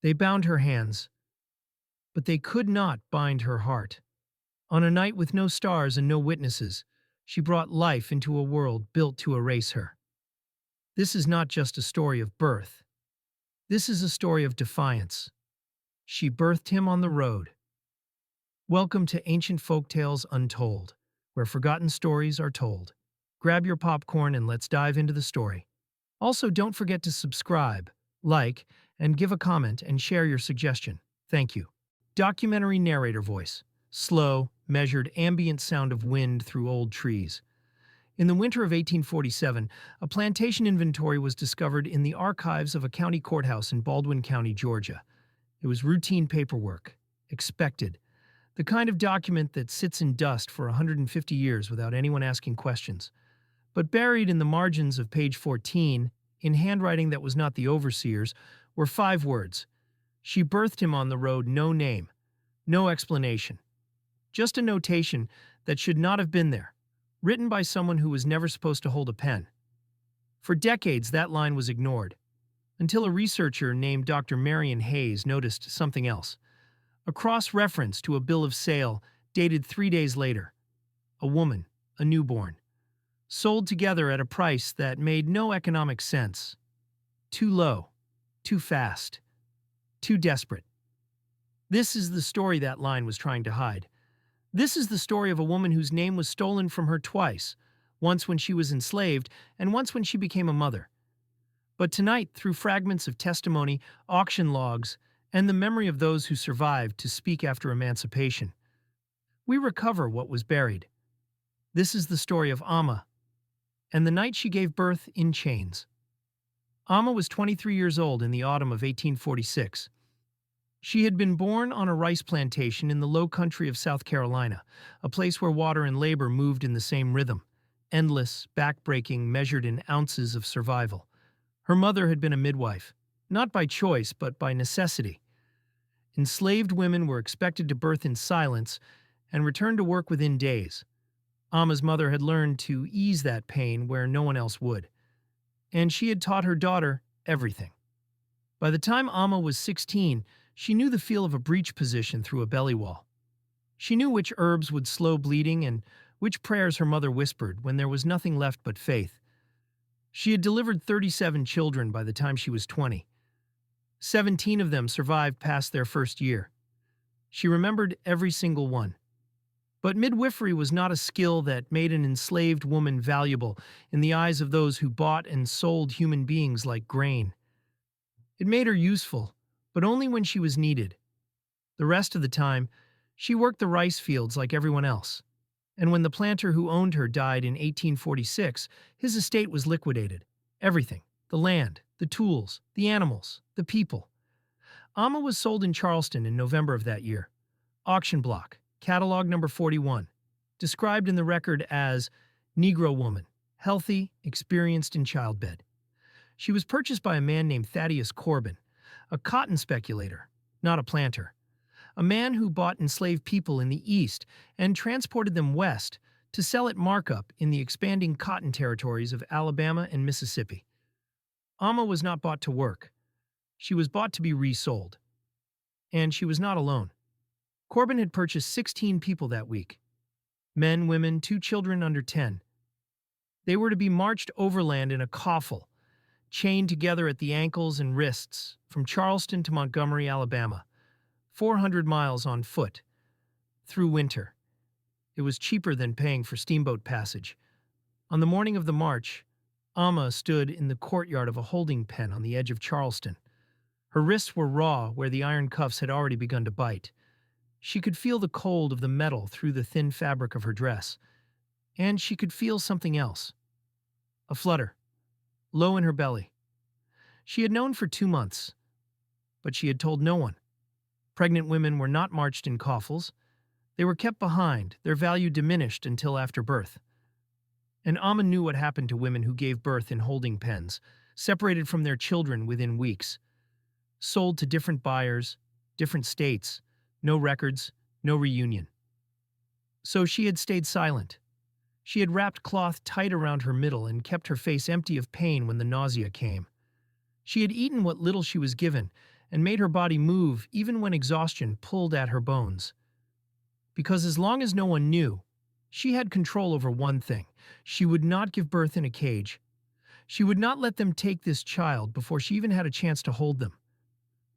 They bound her hands, but they could not bind her heart. On a night with no stars and no witnesses, she brought life into a world built to erase her. This is not just a story of birth. This is a story of defiance. She birthed him on the road. Welcome to Ancient Folktales Untold, where forgotten stories are told. Grab your popcorn and let's dive into the story. Also, don't forget to subscribe, like, and give a comment and share your suggestion. Thank you. Documentary narrator voice. Slow, measured ambient sound of wind through old trees. In the winter of 1847, a plantation inventory was discovered in the archives of a county courthouse in Baldwin County, Georgia. It was routine paperwork, expected, the kind of document that sits in dust for 150 years without anyone asking questions. But buried in the margins of page 14, in handwriting that was not the overseer's, were 5 words. She birthed him on the road, no name, no explanation. Just a notation that should not have been there, written by someone who was never supposed to hold a pen. For decades, that line was ignored, until a researcher named Dr. Marion Hayes noticed something else. A cross-reference to a bill of sale dated 3 days later. A woman, a newborn, sold together at a price that made no economic sense. Too low, too fast, too desperate. This is the story that line was trying to hide. This is the story of a woman whose name was stolen from her twice, once when she was enslaved and once when she became a mother. But tonight, through fragments of testimony, auction logs, and the memory of those who survived to speak after emancipation, we recover what was buried. This is the story of Amma, and the night she gave birth in chains. Amma was 23 years old in the autumn of 1846. She had been born on a rice plantation in the low country of South Carolina, a place where water and labor moved in the same rhythm, endless, back-breaking, measured in ounces of survival. Her mother had been a midwife, not by choice but by necessity. Enslaved women were expected to birth in silence and return to work within days. Amma's mother had learned to ease that pain where no one else would, and she had taught her daughter everything. By the time Amma was 16, she knew the feel of a breech position through a belly wall. She knew which herbs would slow bleeding and which prayers her mother whispered when there was nothing left but faith. She had delivered 37 children by the time she was 20. 17 of them survived past their first year. She remembered every single one. But midwifery was not a skill that made an enslaved woman valuable in the eyes of those who bought and sold human beings like grain. It made her useful, but only when she was needed. The rest of the time, she worked the rice fields like everyone else. And when the planter who owned her died in 1846, his estate was liquidated. Everything, the land, the tools, the animals, the people. Amma was sold in Charleston in November of that year. Auction block, catalog number 41, described in the record as Negro woman, healthy, experienced in childbed. She was purchased by a man named Thaddeus Corbin, a cotton speculator, not a planter, a man who bought enslaved people in the East and transported them west to sell at markup in the expanding cotton territories of Alabama and Mississippi. Amma was not bought to work. She was bought to be resold. And she was not alone. Corbin had purchased 16 people that week. Men, women, 2 children under 10. They were to be marched overland in a coffle, chained together at the ankles and wrists, from Charleston to Montgomery, Alabama, 400 miles on foot, through winter. It was cheaper than paying for steamboat passage. On the morning of the march, Amma stood in the courtyard of a holding pen on the edge of Charleston. Her wrists were raw where the iron cuffs had already begun to bite. She could feel the cold of the metal through the thin fabric of her dress. And she could feel something else. A flutter, low in her belly. She had known for 2 months, but she had told no one. Pregnant women were not marched in coffles. They were kept behind, their value diminished until after birth. And Amma knew what happened to women who gave birth in holding pens, separated from their children within weeks. Sold to different buyers, different states, no records, no reunion. So she had stayed silent. She had wrapped cloth tight around her middle and kept her face empty of pain when the nausea came. She had eaten what little she was given, and made her body move even when exhaustion pulled at her bones. Because as long as no one knew, she had control over one thing. She would not give birth in a cage. She would not let them take this child before she even had a chance to hold them.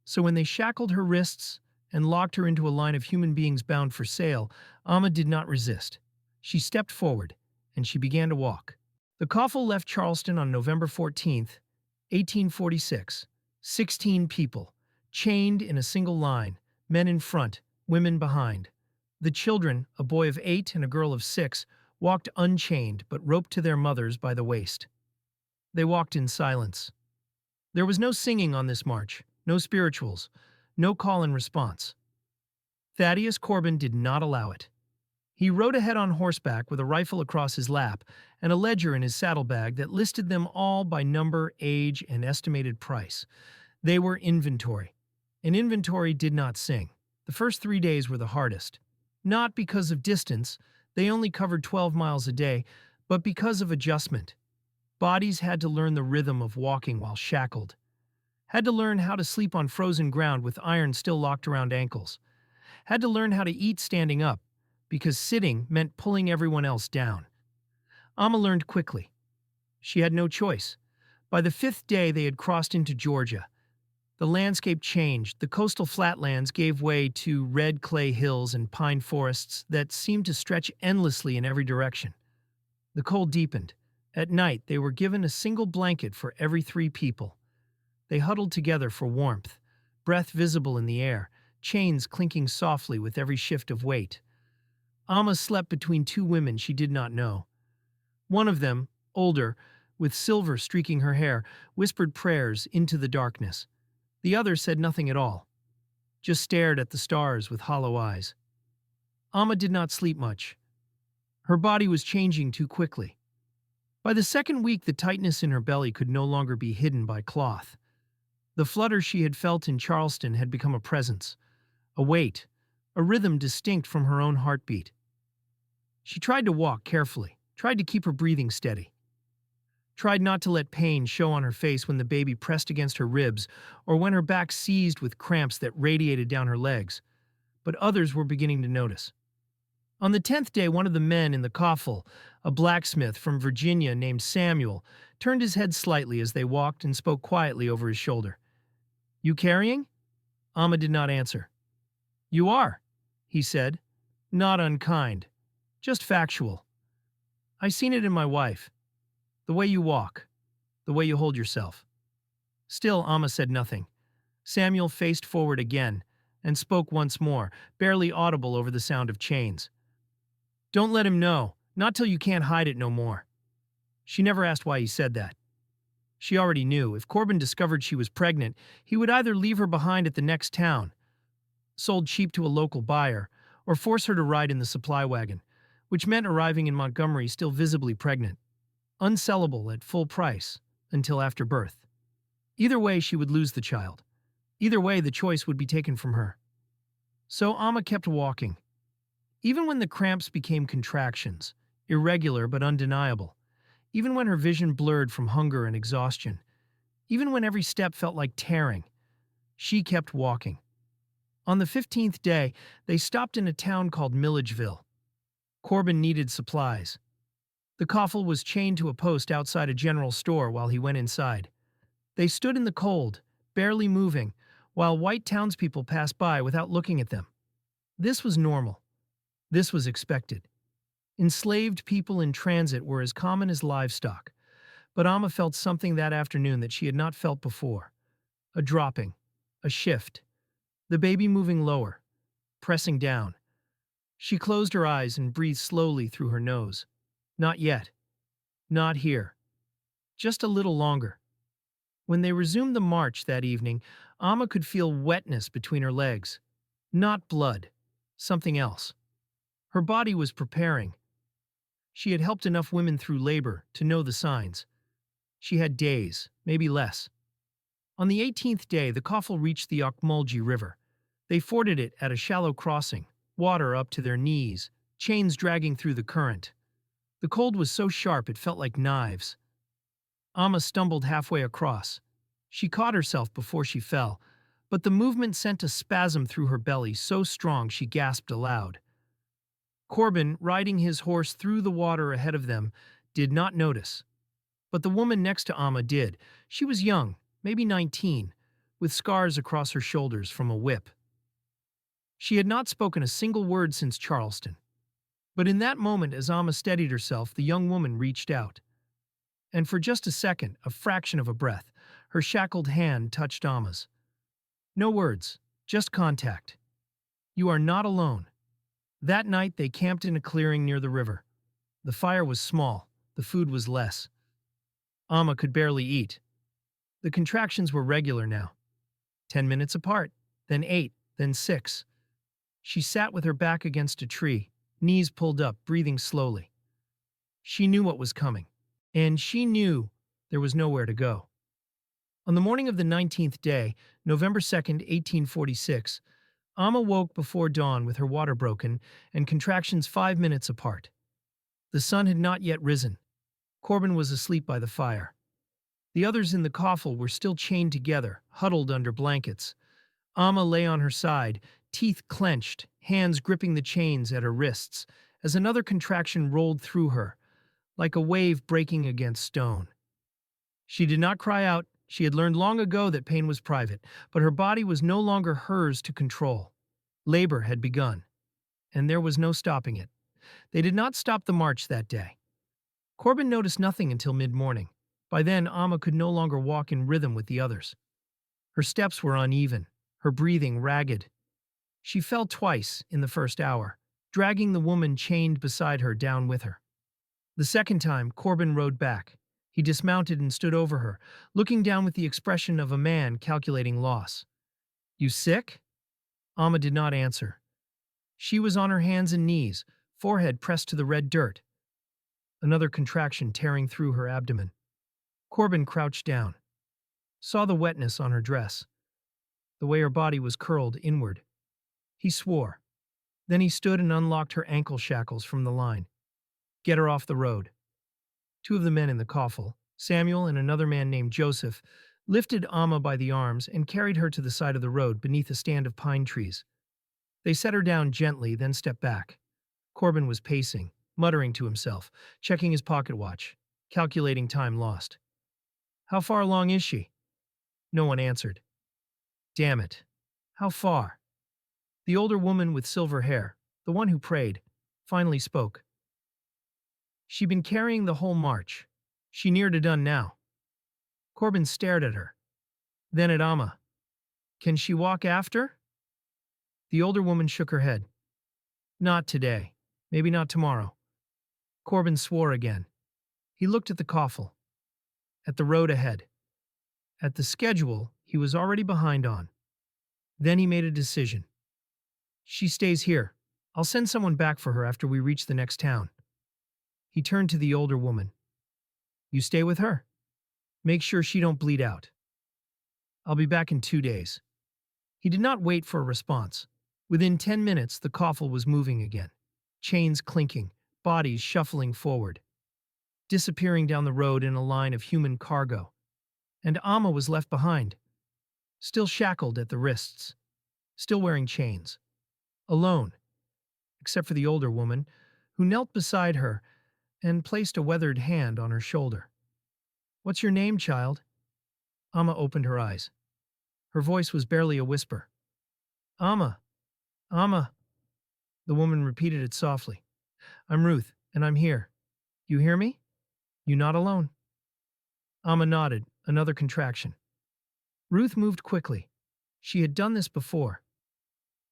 So when they shackled her wrists and locked her into a line of human beings bound for sale, Amma did not resist. She stepped forward, and she began to walk. The coffle left Charleston on November 14th, 1846. 16 people, chained in a single line, men in front, women behind. The children, a boy of 8 and a girl of 6, walked unchained but roped to their mothers by the waist. They walked in silence. There was no singing on this march, no spirituals, no call and response. Thaddeus Corbin did not allow it. He rode ahead on horseback with a rifle across his lap and a ledger in his saddlebag that listed them all by number, age, and estimated price. They were inventory. An inventory did not sing. The first 3 days were the hardest. Not because of distance, they only covered 12 miles a day, but because of adjustment. Bodies had to learn the rhythm of walking while shackled. Had to learn how to sleep on frozen ground with iron still locked around ankles. Had to learn how to eat standing up, because sitting meant pulling everyone else down. Amma learned quickly. She had no choice. By the 5th day they had crossed into Georgia. The landscape changed. The coastal flatlands gave way to red clay hills and pine forests that seemed to stretch endlessly in every direction. The cold deepened. At night, they were given a single blanket for every 3 people. They huddled together for warmth, breath visible in the air, chains clinking softly with every shift of weight. Amma slept between 2 women she did not know. One of them, older, with silver streaking her hair, whispered prayers into the darkness. The other said nothing at all, just stared at the stars with hollow eyes. Amma did not sleep much. Her body was changing too quickly. By the 2nd week, the tightness in her belly could no longer be hidden by cloth. The flutter she had felt in Charleston had become a presence, a weight, a rhythm distinct from her own heartbeat. She tried to walk carefully, tried to keep her breathing steady. Tried not to let pain show on her face when the baby pressed against her ribs or when her back seized with cramps that radiated down her legs. But others were beginning to notice. On the 10th day, one of the men in the coffle, a blacksmith from Virginia named Samuel, turned his head slightly as they walked and spoke quietly over his shoulder. "You carrying?" Amma did not answer. "You are," he said, not unkind, just factual. "I seen it in my wife. The way you walk, the way you hold yourself." Still, Amma said nothing. Samuel faced forward again and spoke once more, barely audible over the sound of chains. "Don't let him know, not till you can't hide it no more." She never asked why he said that. She already knew if Corbin discovered she was pregnant, he would either leave her behind at the next town, sold cheap to a local buyer, or force her to ride in the supply wagon, which meant arriving in Montgomery still visibly pregnant. Unsellable at full price until after birth. Either way, she would lose the child. Either way, the choice would be taken from her. So Amma kept walking. Even when the cramps became contractions, irregular but undeniable. Even when her vision blurred from hunger and exhaustion. Even when every step felt like tearing. She kept walking. On the 15th day, they stopped in a town called Milledgeville. Corbin needed supplies. The coffle was chained to a post outside a general store while he went inside. They stood in the cold, barely moving, while white townspeople passed by without looking at them. This was normal. This was expected. Enslaved people in transit were as common as livestock, but Amma felt something that afternoon that she had not felt before. A dropping, a shift, the baby moving lower, pressing down. She closed her eyes and breathed slowly through her nose. Not yet. Not here. Just a little longer. When they resumed the march that evening, Amma could feel wetness between her legs. Not blood. Something else. Her body was preparing. She had helped enough women through labor to know the signs. She had days, maybe less. On the 18th day, the coffle reached the Ocmulgee River. They forded it at a shallow crossing, water up to their knees, chains dragging through the current. The cold was so sharp it felt like knives. Amma stumbled halfway across. She caught herself before she fell, but the movement sent a spasm through her belly so strong she gasped aloud. Corbin, riding his horse through the water ahead of them, did not notice. But the woman next to Amma did. She was young, maybe 19, with scars across her shoulders from a whip. She had not spoken a single word since Charleston. But in that moment, as Amma steadied herself, the young woman reached out. And for just a second, a fraction of a breath, her shackled hand touched Amma's. No words, just contact. You are not alone. That night they camped in a clearing near the river. The fire was small, the food was less. Amma could barely eat. The contractions were regular now. 10 minutes apart, then 8, then 6. She sat with her back against a tree, knees pulled up, breathing slowly. She knew what was coming, and she knew there was nowhere to go. On the morning of the 19th day, November 2nd, 1846, Amma woke before dawn with her water broken and contractions 5 minutes apart. The sun had not yet risen. Corbin was asleep by the fire. The others in the coffle were still chained together, huddled under blankets. Amma lay on her side, teeth clenched, hands gripping the chains at her wrists, as another contraction rolled through her, like a wave breaking against stone. She did not cry out. She had learned long ago that pain was private, but her body was no longer hers to control. Labor had begun, and there was no stopping it. They did not stop the march that day. Corbin noticed nothing until mid-morning. By then, Amma could no longer walk in rhythm with the others. Her steps were uneven, her breathing ragged. She fell twice in the first hour, dragging the woman chained beside her down with her. The second time, Corbin rode back. He dismounted and stood over her, looking down with the expression of a man calculating loss. "You sick?" Amma did not answer. She was on her hands and knees, forehead pressed to the red dirt. Another contraction tearing through her abdomen. Corbin crouched down, saw the wetness on her dress, the way her body was curled inward. He swore. Then he stood and unlocked her ankle shackles from the line. "Get her off the road." Two of the men in the coffle, Samuel and another man named Joseph, lifted Amma by the arms and carried her to the side of the road beneath a stand of pine trees. They set her down gently, then stepped back. Corbin was pacing, muttering to himself, checking his pocket watch, calculating time lost. "How far along is she?" No one answered. "Damn it. How far?" The older woman with silver hair, the one who prayed, finally spoke. "She'd been carrying the whole march. She near to done now." Corbin stared at her, then at Amma. "Can she walk after?" The older woman shook her head. "Not today. Maybe not tomorrow." Corbin swore again. He looked at the coffle, at the road ahead, at the schedule he was already behind on. Then he made a decision. "She stays here. I'll send someone back for her after we reach the next town." He turned to the older woman. "You stay with her. Make sure she don't bleed out. I'll be back in 2 days." He did not wait for a response. Within 10 minutes, the coffle was moving again. Chains clinking, bodies shuffling forward, disappearing down the road in a line of human cargo. And Amma was left behind, still shackled at the wrists, still wearing chains. Alone, except for the older woman, who knelt beside her and placed a weathered hand on her shoulder. "What's your name, child?" Amma opened her eyes. Her voice was barely a whisper. "Amma, Amma." The woman repeated it softly. "I'm Ruth, and I'm here. You hear me? You not alone?" Amma nodded, another contraction. Ruth moved quickly. She had done this before.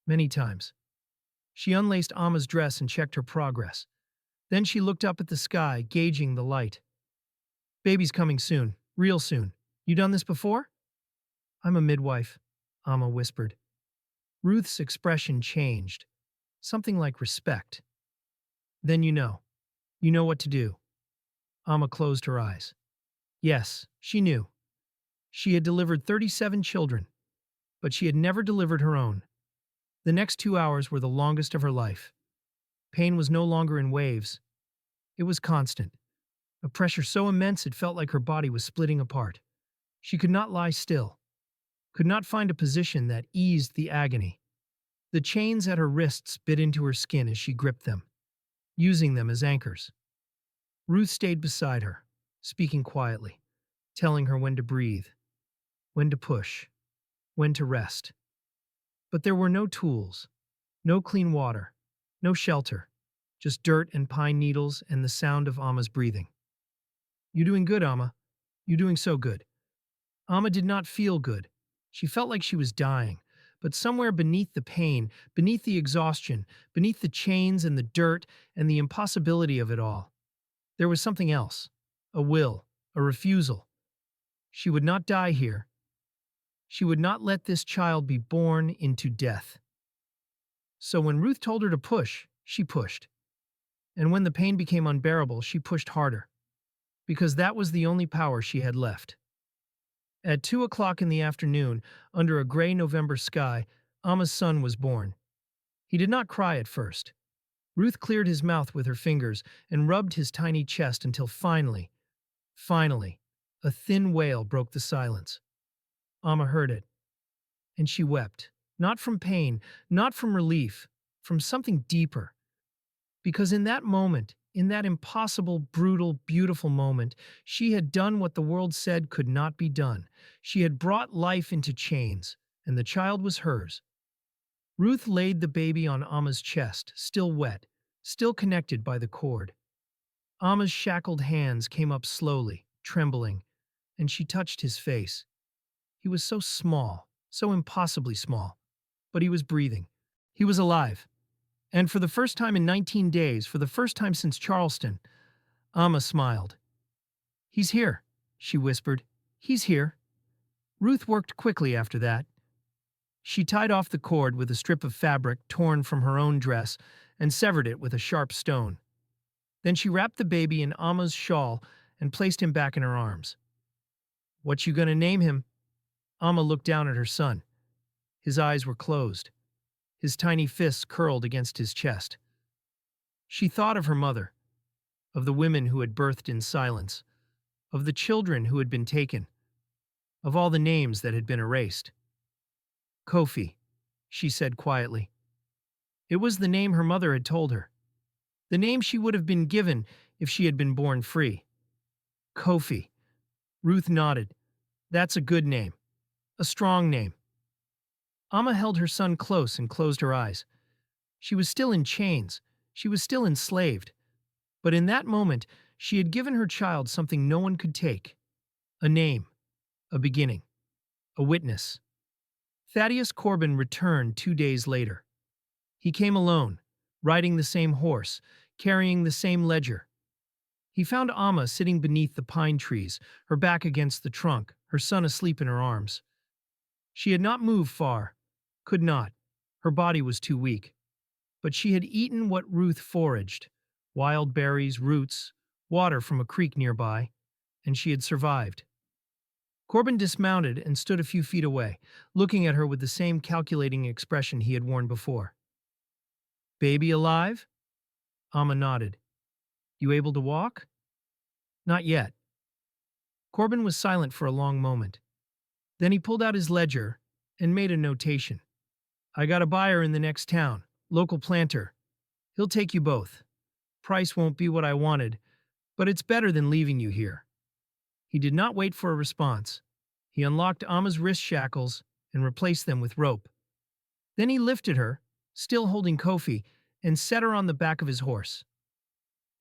Many times. She unlaced Amma's dress and checked her progress. Then she looked up at the sky, gauging the light. "Baby's coming soon, real soon. You done this before?" "I'm a midwife," Amma whispered. Ruth's expression changed. Something like respect. "Then you know. You know what to do." Amma closed her eyes. Yes, she knew. She had delivered 37 children, but she had never delivered her own. The next 2 hours were the longest of her life. Pain was no longer in waves. It was constant. A pressure so immense it felt like her body was splitting apart. She could not lie still. could not find a position that eased the agony. The chains at her wrists bit into her skin as she gripped them, using them as anchors. Ruth stayed beside her, speaking quietly, telling her when to breathe, when to push, when to rest. But there were no tools, no clean water, no shelter, just dirt and pine needles and the sound of Amma's breathing. "You doing good, Amma? You doing so good." Amma did not feel good. She felt like she was dying, but somewhere beneath the pain, beneath the exhaustion, beneath the chains and the dirt and the impossibility of it all, there was something else, a will, a refusal. She would not die here. She would not let this child be born into death. So when Ruth told her to push, she pushed. And when the pain became unbearable, she pushed harder, because that was the only power she had left. At 2 o'clock in the afternoon, under a gray November sky, Amma's son was born. He did not cry at first. Ruth cleared his mouth with her fingers and rubbed his tiny chest until finally, a thin wail broke the silence. Amma heard it, and she wept, not from pain, not from relief, from something deeper. Because in that moment, in that impossible, brutal, beautiful moment, she had done what the world said could not be done. She had brought life into chains, and the child was hers. Ruth laid the baby on Amma's chest, still wet, still connected by the cord. Amma's shackled hands came up slowly, trembling, and she touched his face. He was so small, so impossibly small, but he was breathing. He was alive. And for the first time in 19 days, for the first time since Charleston, Amma smiled. "He's here," she whispered. "He's here." Ruth worked quickly after that. She tied off the cord with a strip of fabric torn from her own dress and severed it with a sharp stone. Then she wrapped the baby in Amma's shawl and placed him back in her arms. "What you gonna name him?" Amma looked down at her son. His eyes were closed. His tiny fists curled against his chest. She thought of her mother, of the women who had birthed in silence, of the children who had been taken, of all the names that had been erased. "Kofi," she said quietly. It was the name her mother had told her, the name she would have been given if she had been born free. Kofi. Ruth nodded. "That's a good name. A strong name." Amma held her son close and closed her eyes. She was still in chains. She was still enslaved. But in that moment, she had given her child something no one could take. A name. A beginning. A witness. Thaddeus Corbin returned 2 days later. He came alone, riding the same horse, carrying the same ledger. He found Amma sitting beneath the pine trees, her back against the trunk, her son asleep in her arms. She had not moved far, could not. Her body was too weak. But she had eaten what Ruth foraged, wild berries, roots, water from a creek nearby, and she had survived. Corbin dismounted and stood a few feet away, looking at her with the same calculating expression he had worn before. "Baby alive?" Amma nodded. "You able to walk?" "Not yet." Corbin was silent for a long moment. Then he pulled out his ledger and made a notation. "I got a buyer in the next town, local planter. He'll take you both. Price won't be what I wanted, but it's better than leaving you here." He did not wait for a response. He unlocked Amma's wrist shackles and replaced them with rope. Then he lifted her, still holding Kofi, and set her on the back of his horse.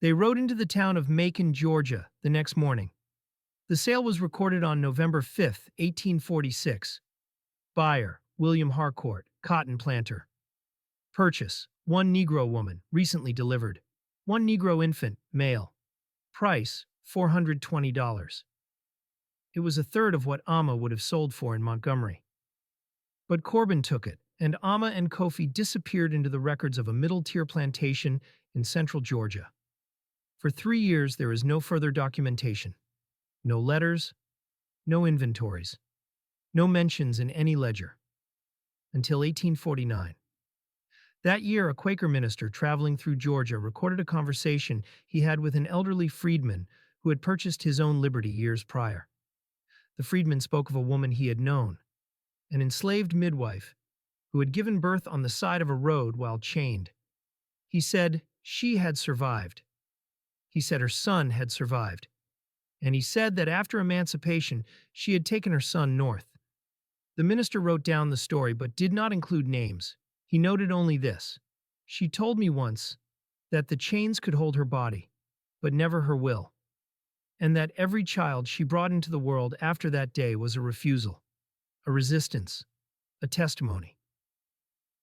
They rode into the town of Macon, Georgia, the next morning. The sale was recorded on November 5, 1846. Buyer, William Harcourt, cotton planter. Purchase, 1 Negro woman, recently delivered. 1 Negro infant, male. Price, $420. It was a third of what Amma would have sold for in Montgomery. But Corbin took it, and Amma and Kofi disappeared into the records of a middle-tier plantation in central Georgia. For 3 years, there is no further documentation. No letters, no inventories, no mentions in any ledger. Until 1849. That year, a Quaker minister traveling through Georgia recorded a conversation he had with an elderly freedman who had purchased his own liberty years prior. The freedman spoke of a woman he had known, an enslaved midwife who had given birth on the side of a road while chained. He said she had survived. He said her son had survived. And he said that after emancipation, she had taken her son north. The minister wrote down the story but did not include names. He noted only this: "She told me once that the chains could hold her body, but never her will, and that every child she brought into the world after that day was a refusal, a resistance, a testimony."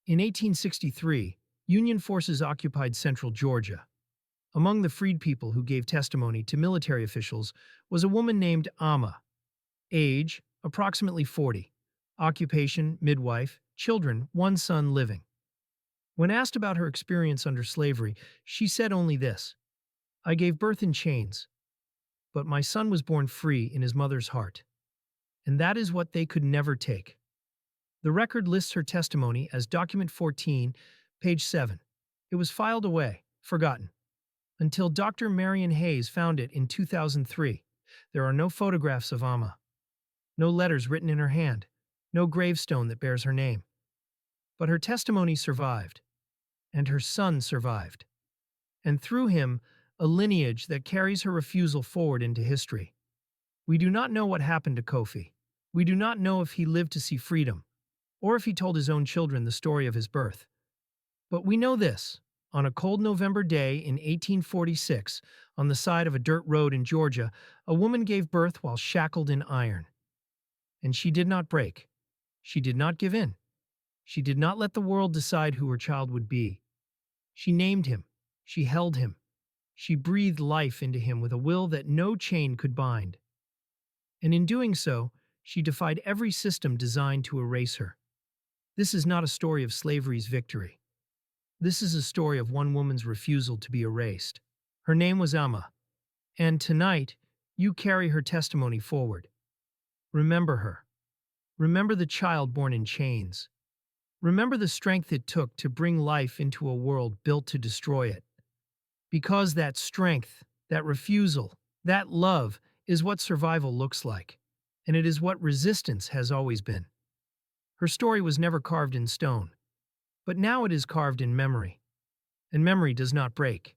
In 1863, Union forces occupied central Georgia. Among the freed people who gave testimony to military officials was a woman named Amma. Age, approximately 40. Occupation, midwife. Children, one son living. When asked about her experience under slavery, she said only this: "I gave birth in chains, but my son was born free in his mother's heart. And that is what they could never take." The record lists her testimony as Document 14, page 7. It was filed away, forgotten, until Dr. Marion Hayes found it in 2003. There are no photographs of Amma, no letters written in her hand, no gravestone that bears her name. But her testimony survived, and her son survived, and through him, a lineage that carries her refusal forward into history. We do not know what happened to Kofi. We do not know if he lived to see freedom, or if he told his own children the story of his birth. But we know this: on a cold November day in 1846, on the side of a dirt road in Georgia, a woman gave birth while shackled in iron. And she did not break. She did not give in. She did not let the world decide who her child would be. She named him. She held him. She breathed life into him with a will that no chain could bind. And in doing so, she defied every system designed to erase her. This is not a story of slavery's victory. This is a story of one woman's refusal to be erased. Her name was Amma, and tonight, you carry her testimony forward. Remember her. Remember the child born in chains. Remember the strength it took to bring life into a world built to destroy it. Because that strength, that refusal, that love is what survival looks like, and it is what resistance has always been. Her story was never carved in stone, but now it is carved in memory, and memory does not break.